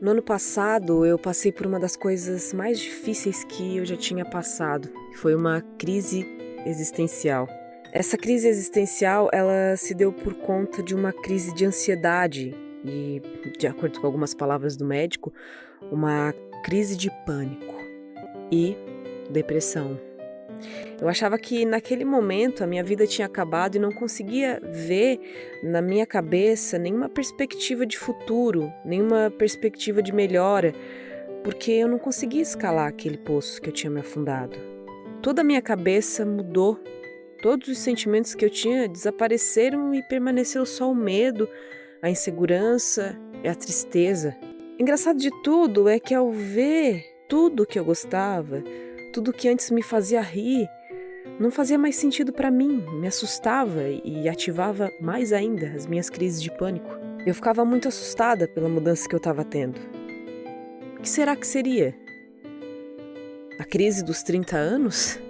No ano passado, eu passei por uma das coisas mais difíceis que eu já tinha passado. Foi uma crise existencial. Essa crise existencial, ela se deu por conta de uma crise de ansiedade e, de acordo com algumas palavras do médico, uma crise de pânico e depressão. Eu achava que naquele momento a minha vida tinha acabado e não conseguia ver na minha cabeça nenhuma perspectiva de futuro, nenhuma perspectiva de melhora, porque eu não conseguia escalar aquele poço que eu tinha me afundado. Toda a minha cabeça mudou, todos os sentimentos que eu tinha desapareceram e permaneceu só o medo, a insegurança e a tristeza. Engraçado de tudo é que ao ver tudo que eu gostava, tudo que antes me fazia rir, não fazia mais sentido para mim, me assustava e ativava mais ainda as minhas crises de pânico. Eu ficava muito assustada pela mudança que eu estava tendo. O que será que seria? A crise dos 30 anos?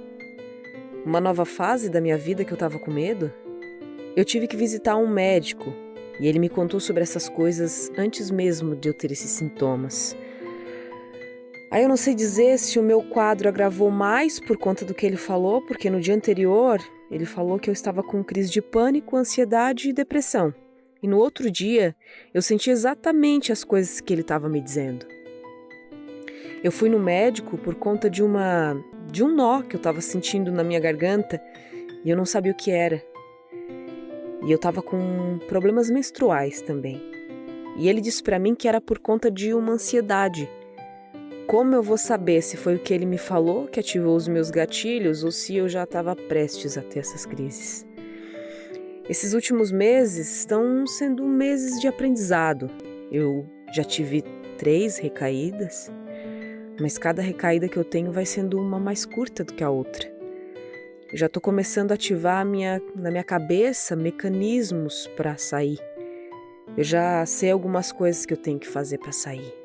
Uma nova fase da minha vida que eu estava com medo? Eu tive que visitar um médico e ele me contou sobre essas coisas antes mesmo de eu ter esses sintomas. Aí eu não sei dizer se o meu quadro agravou mais por conta do que ele falou, porque no dia anterior ele falou que eu estava com crise de pânico, ansiedade e depressão. E no outro dia eu senti exatamente as coisas que ele estava me dizendo. Eu fui no médico por conta de um nó que eu estava sentindo na minha garganta e eu não sabia o que era. E eu estava com problemas menstruais também. E ele disse para mim que era por conta de uma ansiedade. Como eu vou saber se foi o que ele me falou que ativou os meus gatilhos ou se eu já estava prestes a ter essas crises? Esses últimos meses estão sendo meses de aprendizado. Eu já tive 3 recaídas, mas cada recaída que eu tenho vai sendo uma mais curta do que a outra. Eu já estou começando a ativar na minha cabeça mecanismos para sair. Eu já sei algumas coisas que eu tenho que fazer para sair.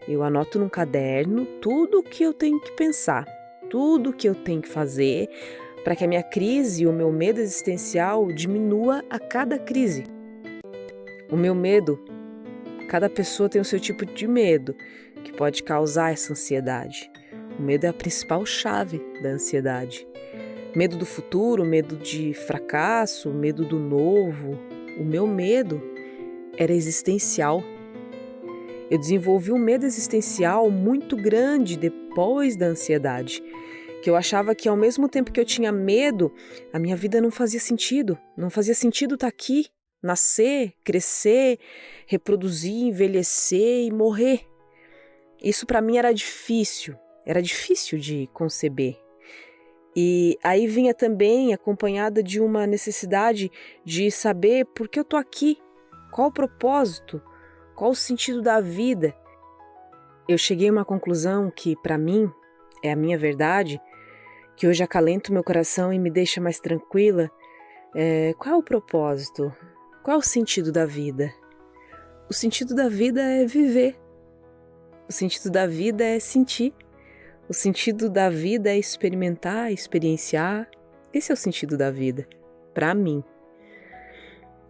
Eu anoto num caderno tudo o que eu tenho que pensar, tudo o que eu tenho que fazer para que a minha crise e o meu medo existencial diminua a cada crise. O meu medo, cada pessoa tem o seu tipo de medo que pode causar essa ansiedade. O medo é a principal chave da ansiedade. Medo do futuro, medo de fracasso, medo do novo. O meu medo era existencial. Eu desenvolvi um medo existencial muito grande depois da ansiedade, que eu achava que ao mesmo tempo que eu tinha medo, a minha vida não fazia sentido. Não fazia sentido estar aqui, nascer, crescer, reproduzir, envelhecer e morrer. Isso para mim era difícil de conceber. E aí vinha também acompanhada de uma necessidade de saber por que eu tô aqui, qual o propósito, qual o sentido da vida. Eu cheguei a uma conclusão que, para mim, é a minha verdade, que hoje acalenta o meu coração e me deixa mais tranquila. Qual é o propósito? Qual é o sentido da vida? O sentido da vida é viver. O sentido da vida é sentir. O sentido da vida é experimentar, experienciar. Esse é o sentido da vida, para mim.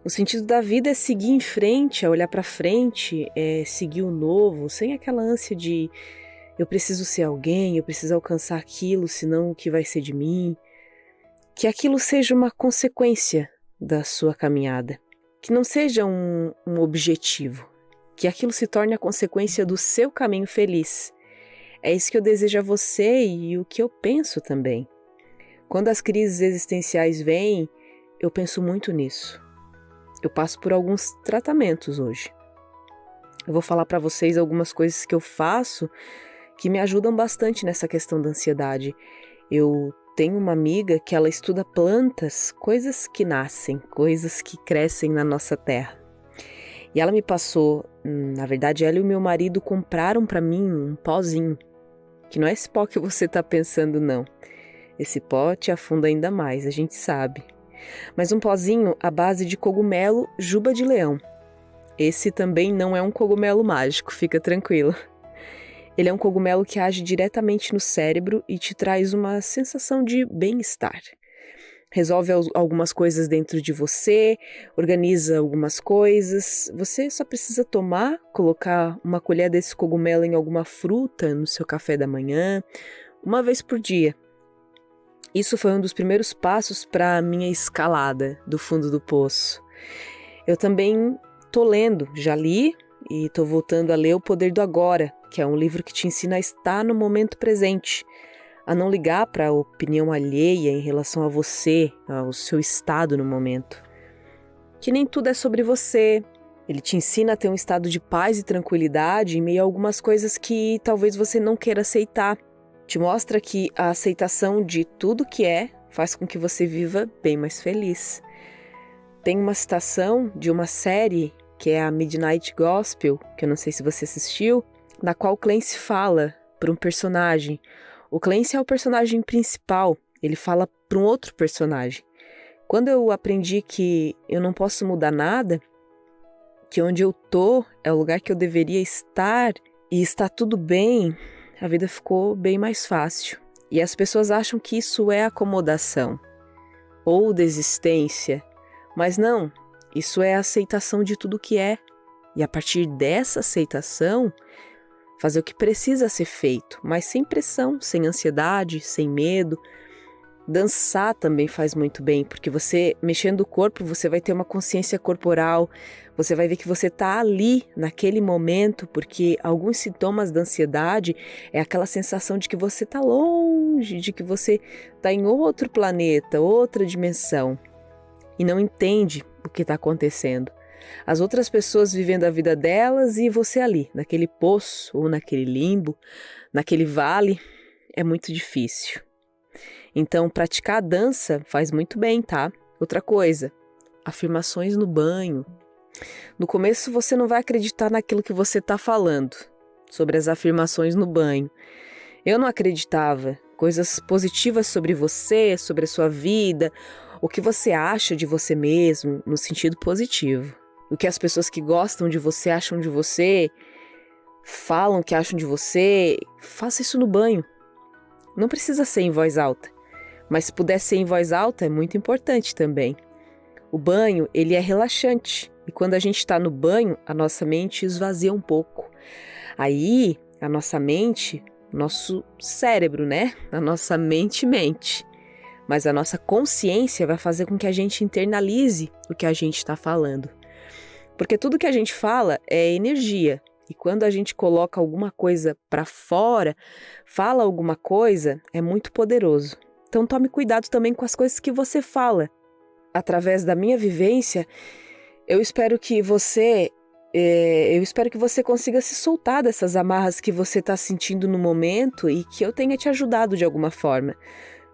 O sentido da vida é seguir em frente, é olhar para frente, é seguir o novo, sem aquela ânsia de eu preciso ser alguém, eu preciso alcançar aquilo, senão o que vai ser de mim? Que aquilo seja uma consequência da sua caminhada, que não seja um objetivo, que aquilo se torne a consequência do seu caminho feliz. É isso que eu desejo a você e o que eu penso também. Quando as crises existenciais vêm, eu penso muito nisso. Eu passo por alguns tratamentos hoje. Eu vou falar para vocês algumas coisas que eu faço que me ajudam bastante nessa questão da ansiedade. Eu tenho uma amiga que ela estuda plantas, coisas que nascem, coisas que crescem na nossa terra. E ela me passou, na verdade ela e o meu marido compraram para mim um pozinho, que não é esse pó que você está pensando não. Esse pó te afunda ainda mais, a gente sabe. Mas um pozinho à base de cogumelo juba de leão. Esse também não é um cogumelo mágico, fica tranquilo. Ele é um cogumelo que age diretamente no cérebro e te traz uma sensação de bem-estar. resolve algumas coisas dentro de você, organiza algumas coisas. Você só precisa tomar, colocar uma colher desse cogumelo em alguma fruta no seu café da manhã, uma vez por dia. Isso foi um dos primeiros passos para a minha escalada do fundo do poço. Eu também tô lendo, já li e tô voltando a ler O Poder do Agora, que é um livro que te ensina a estar no momento presente, a não ligar para a opinião alheia em relação a você, ao seu estado no momento. Que nem tudo é sobre você. Ele te ensina a ter um estado de paz e tranquilidade em meio a algumas coisas que talvez você não queira aceitar. Te mostra que a aceitação de tudo que é faz com que você viva bem mais feliz. Tem uma citação de uma série que é a Midnight Gospel, que eu não sei se você assistiu, na qual Clancy fala para um personagem. O Clancy é o personagem principal, ele fala para um outro personagem. Quando eu aprendi que eu não posso mudar nada, que onde eu tô é o lugar que eu deveria estar e está tudo bem, a vida ficou bem mais fácil. E as pessoas acham que isso é acomodação ou desistência, mas não, isso é a aceitação de tudo que é. E a partir dessa aceitação, fazer o que precisa ser feito, mas sem pressão, sem ansiedade, sem medo. Dançar também faz muito bem, porque você, mexendo o corpo, você vai ter uma consciência corporal, você vai ver que você está ali, naquele momento, porque alguns sintomas da ansiedade é aquela sensação de que você está longe, de que você está em outro planeta, outra dimensão, e não entende o que está acontecendo. As outras pessoas vivendo a vida delas e você ali, naquele poço ou naquele limbo, naquele vale, é muito difícil. Então, praticar a dança faz muito bem, tá? Outra coisa, afirmações no banho. No começo você não vai acreditar naquilo que você está falando, sobre as afirmações no banho. Eu não acreditava. Coisas positivas sobre você, sobre a sua vida, o que você acha de você mesmo, no sentido positivo. O que as pessoas que gostam de você acham de você, falam que acham de você, faça isso no banho. Não precisa ser em voz alta. Mas se puder ser em voz alta, é muito importante também. O banho, ele é relaxante. E quando a gente está no banho, a nossa mente esvazia um pouco. Aí, a nossa mente, nosso cérebro, né? A nossa mente mente. Mas a nossa consciência vai fazer com que a gente internalize o que a gente está falando. Porque tudo que a gente fala é energia. E quando a gente coloca alguma coisa para fora, fala alguma coisa, é muito poderoso. Então tome cuidado também com as coisas que você fala. Através da minha vivência, eu espero que você consiga se soltar dessas amarras que você está sentindo no momento e que eu tenha te ajudado de alguma forma.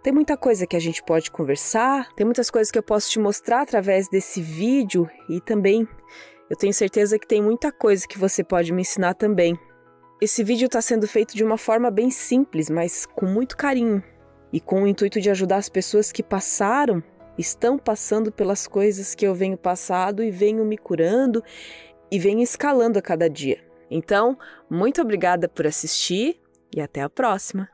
Tem muita coisa que a gente pode conversar, tem muitas coisas que eu posso te mostrar através desse vídeo e também eu tenho certeza que tem muita coisa que você pode me ensinar também. Esse vídeo está sendo feito de uma forma bem simples, mas com muito carinho. E com o intuito de ajudar as pessoas que estão passando pelas coisas que eu venho passando e venho me curando e venho escalando a cada dia. Então, muito obrigada por assistir e até a próxima!